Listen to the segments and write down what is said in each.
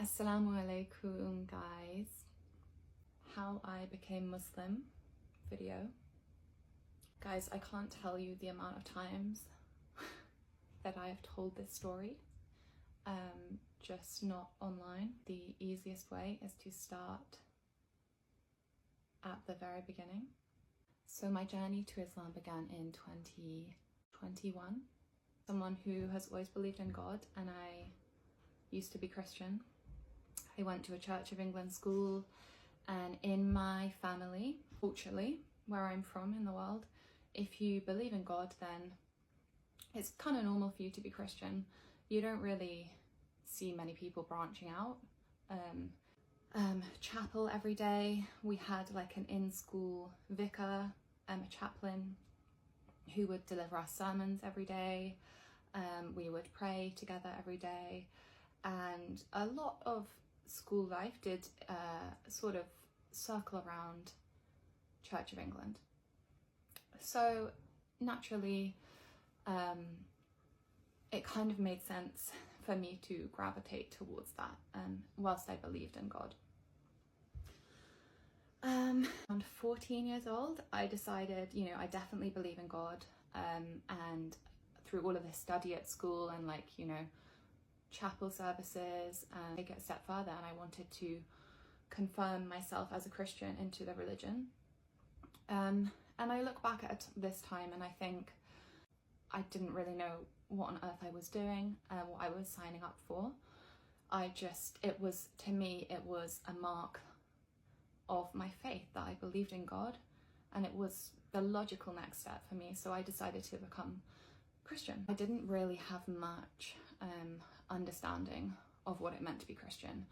Assalamu alaikum, guys. How I became Muslim video. Guys, I can't tell you the amount of times that I have told this story, just not online. The easiest way is to start at the very beginning. So my journey to Islam began in 2021. Someone who has always believed in God, and I used to be Christian. I went to a Church of England school, and in my family, culturally, where I'm from in the world, if you believe in God, then it's kind of normal for you to be Christian. You don't really see many people branching out. Chapel every day. We had like an in-school vicar, a chaplain who would deliver our sermons every day. We would pray together every day, and a lot of school life did sort of circle around Church of England. So naturally, it kind of made sense for me to gravitate towards that, whilst I believed in God. Around 14 years old, I decided, I definitely believe in God, and through all of this study at school and chapel services, and take it a step further, and I wanted to confirm myself as a Christian into the religion. And I look back at this time and I think I didn't really know what on earth I was doing, what I was signing up for. To me, it was a mark of my faith that I believed in God, and it was the logical next step for me. So I decided to become Christian. I didn't really have much understanding of what it meant to be Christian.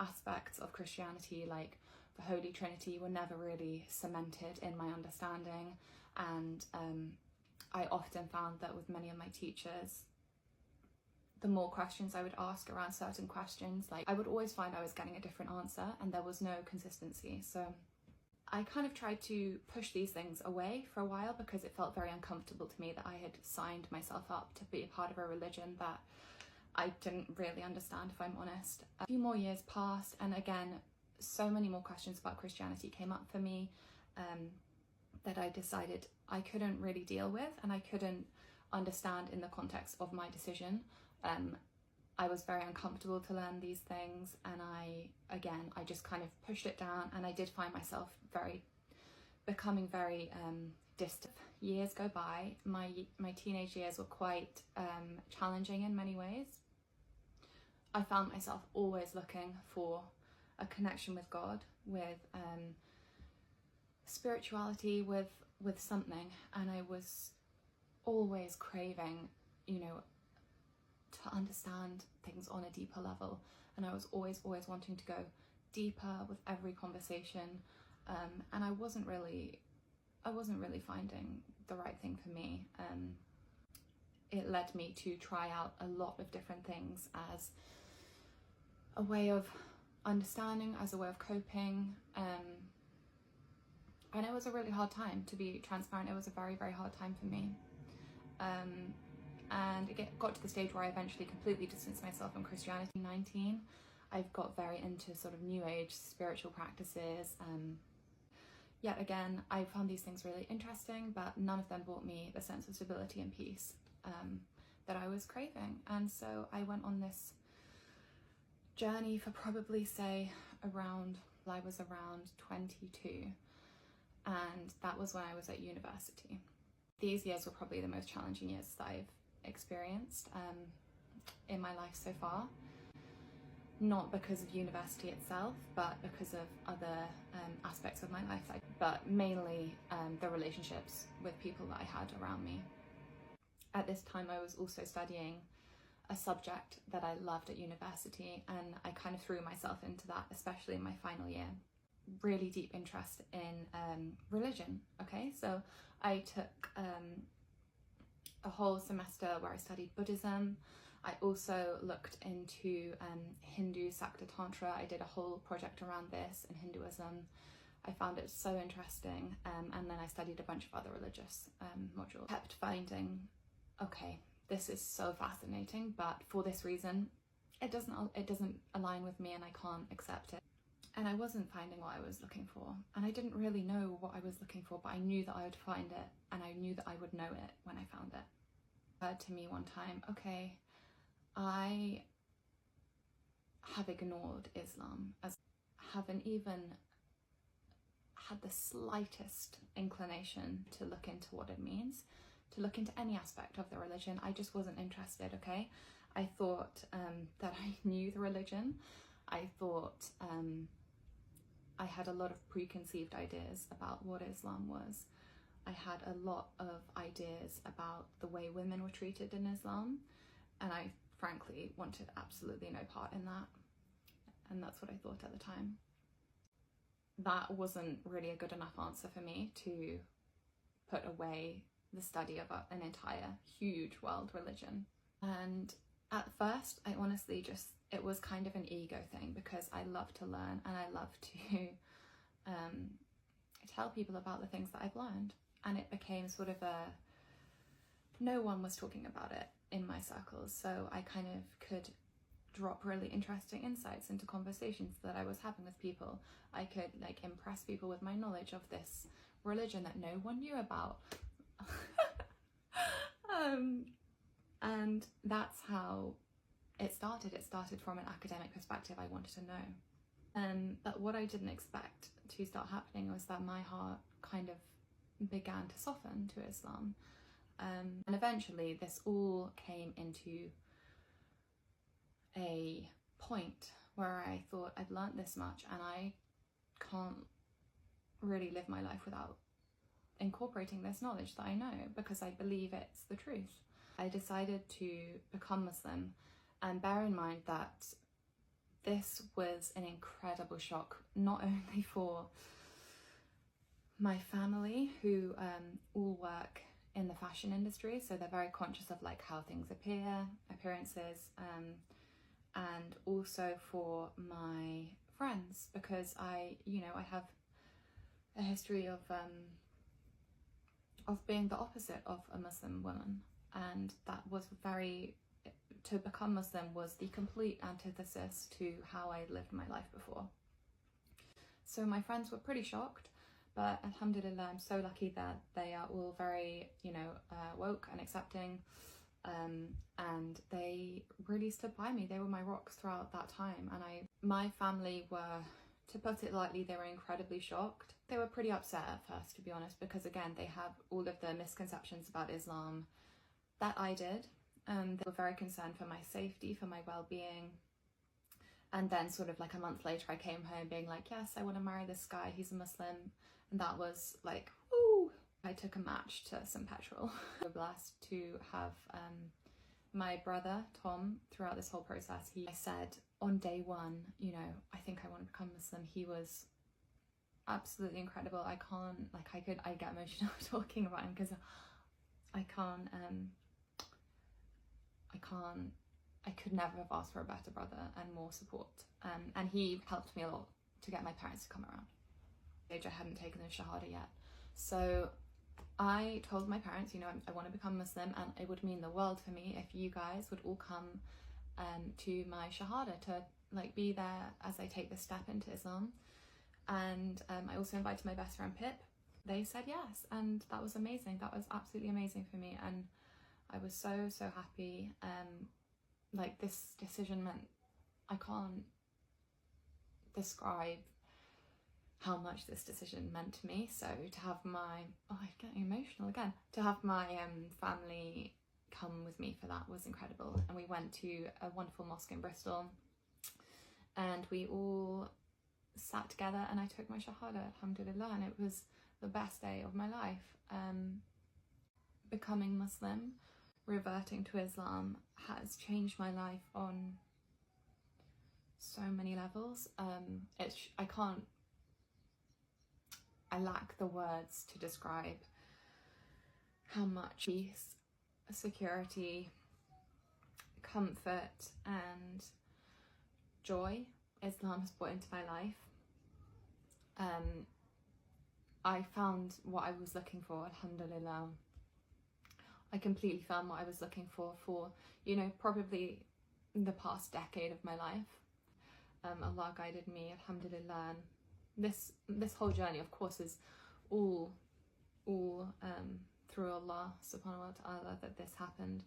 Aspects of Christianity like the Holy Trinity were never really cemented in my understanding, and I often found that with many of my teachers, the more questions I would ask around certain questions, I would always find I was getting a different answer and there was no consistency. So I kind of tried to push these things away for a while because it felt very uncomfortable to me that I had signed myself up to be a part of a religion that I didn't really understand, if I'm honest. A few more years passed, and again, so many more questions about Christianity came up for me that I decided I couldn't really deal with, and I couldn't understand in the context of my decision. I was very uncomfortable to learn these things, and I just kind of pushed it down, and I did find myself becoming very distant. Years go by. My teenage years were quite challenging in many ways. I found myself always looking for a connection with God, with spirituality, with something, and I was always craving, to understand things on a deeper level, and I was always wanting to go deeper with every conversation, and I wasn't really finding the right thing for me. It led me to try out a lot of different things as a way of understanding, as a way of coping, and it was a really hard time, to be transparent. It was a very, very hard time for me, and it got to the stage where I eventually completely distanced myself from Christianity. 19, I've got very into sort of new age spiritual practices. Yet again, I found these things really interesting, but none of them brought me the sense of stability and peace that I was craving. And so I went on this journey for probably, I was around 22, and that was when I was at university. These years were probably the most challenging years that I've experienced in my life so far. Not because of university itself, but because of other aspects of my life, but mainly the relationships with people that I had around me. At this time, I was also studying a subject that I loved at university, and I kind of threw myself into that, especially in my final year. Really deep interest in religion. Okay, so I took a whole semester where I studied Buddhism. I also looked into Hindu Sakta Tantra. I did a whole project around this in Hinduism. I found it so interesting, and then I studied a bunch of other religious modules. Kept finding, okay, this is so fascinating, but for this reason, it doesn't align with me and I can't accept it. And I wasn't finding what I was looking for, and I didn't really know what I was looking for, but I knew that I would find it, and I knew that I would know it when I found it. It occurred to me one time, okay, I have ignored Islam, as haven't even had the slightest inclination to look into what it means, to look into any aspect of the religion. I just wasn't interested, okay? I thought that I knew the religion. I thought I had a lot of preconceived ideas about what Islam was. I had a lot of ideas about the way women were treated in Islam, and I frankly wanted absolutely no part in that. And that's what I thought at the time. That wasn't really a good enough answer for me to put away the study of an entire huge world religion. And at first, I honestly it was kind of an ego thing, because I love to learn and I love to tell people about the things that I've learned. And it became sort of no one was talking about it in my circles, so I kind of could drop really interesting insights into conversations that I was having with people. I could like impress people with my knowledge of this religion that no one knew about. And that's how it started. It started from an academic perspective. I wanted to know. But what I didn't expect to start happening was that my heart kind of began to soften to Islam. And eventually this all came into a point where I thought, I've learnt this much and I can't really live my life without incorporating this knowledge that I know, because I believe it's the truth. I decided to become Muslim, and bear in mind that this was an incredible shock, not only for my family, who all work in the fashion industry, so they're very conscious of like how things appearances, and also for my friends, because I have a history of being the opposite of a Muslim woman, and that was to become Muslim was the complete antithesis to how I lived my life before. So my friends were pretty shocked, but alhamdulillah, I'm so lucky that they are all very, woke and accepting, and they really stood by me. They were my rocks throughout that time, and my family were, to put it lightly, they were incredibly shocked. They were pretty upset at first, to be honest, because again, they have all of the misconceptions about Islam that I did. They were very concerned for my safety, for my well-being. And then sort of like a month later, I came home being like, yes, I want to marry this guy, he's a Muslim. And that was like, woo! I took a match to some petrol. We're blessed to have my brother, Tom, throughout this whole process. I said on day one, I think I want to become Muslim. He was absolutely incredible. I get emotional talking about him, because I could never have asked for a better brother and more support. And he helped me a lot to get my parents to come around. I hadn't taken the Shahada yet. So I told my parents, I want to become Muslim, and it would mean the world for me if you guys would all come to my Shahada, to like be there as I take this step into Islam. And I also invited my best friend Pip. They said yes, and that was amazing. That was absolutely amazing for me, and I was so happy. Like, this decision meant, I can't describe how much this decision meant to me. So to have my, I'm getting emotional again, to have my family come with me for that was incredible. And we went to a wonderful mosque in Bristol, and we all sat together and I took my Shahada, alhamdulillah, and it was the best day of my life. Becoming Muslim, reverting to Islam, has changed my life on so many levels. I lack the words to describe how much peace, security, comfort and joy Islam has brought into my life. I found what I was looking for, alhamdulillah. I completely found what I was looking for, probably the past decade of my life. Allah guided me, alhamdulillah. And this whole journey, of course, is all through Allah subhanahu wa ta'ala that this happened.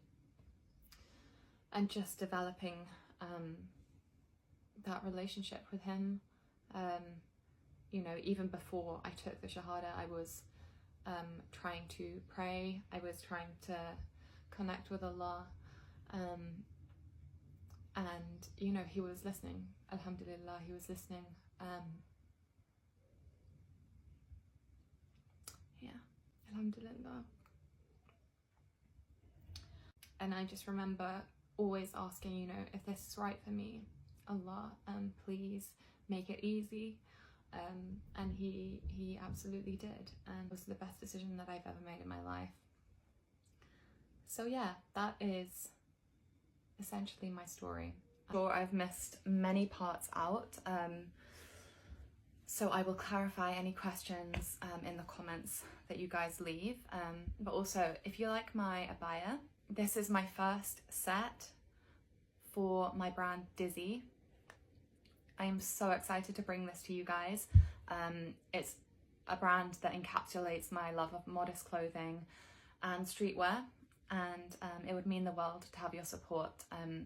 And just developing that relationship with him. You know, even before I took the Shahada, I was trying to pray. I was trying to connect with Allah. And, you know, he was listening. Alhamdulillah, he was listening. Yeah, alhamdulillah. And I just remember always asking, you know, if this is right for me, Allah, please make it easy. And he absolutely did, and it was the best decision that I've ever made in my life. So yeah, that is essentially my story. I'm sure I've missed many parts out, so I will clarify any questions in the comments that you guys leave. But also, if you like my abaya, this is my first set for my brand Dizzy. I am so excited to bring this to you guys. It's a brand that encapsulates my love of modest clothing and streetwear, and it would mean the world to have your support.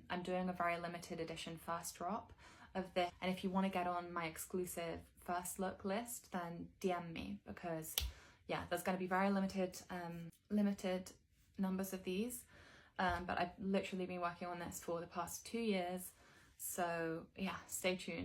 I'm doing a very limited edition first drop of this, and if you want to get on my exclusive first look list, then DM me, because yeah, there's going to be very limited numbers of these, but I've literally been working on this for the past 2 years. So yeah, stay tuned.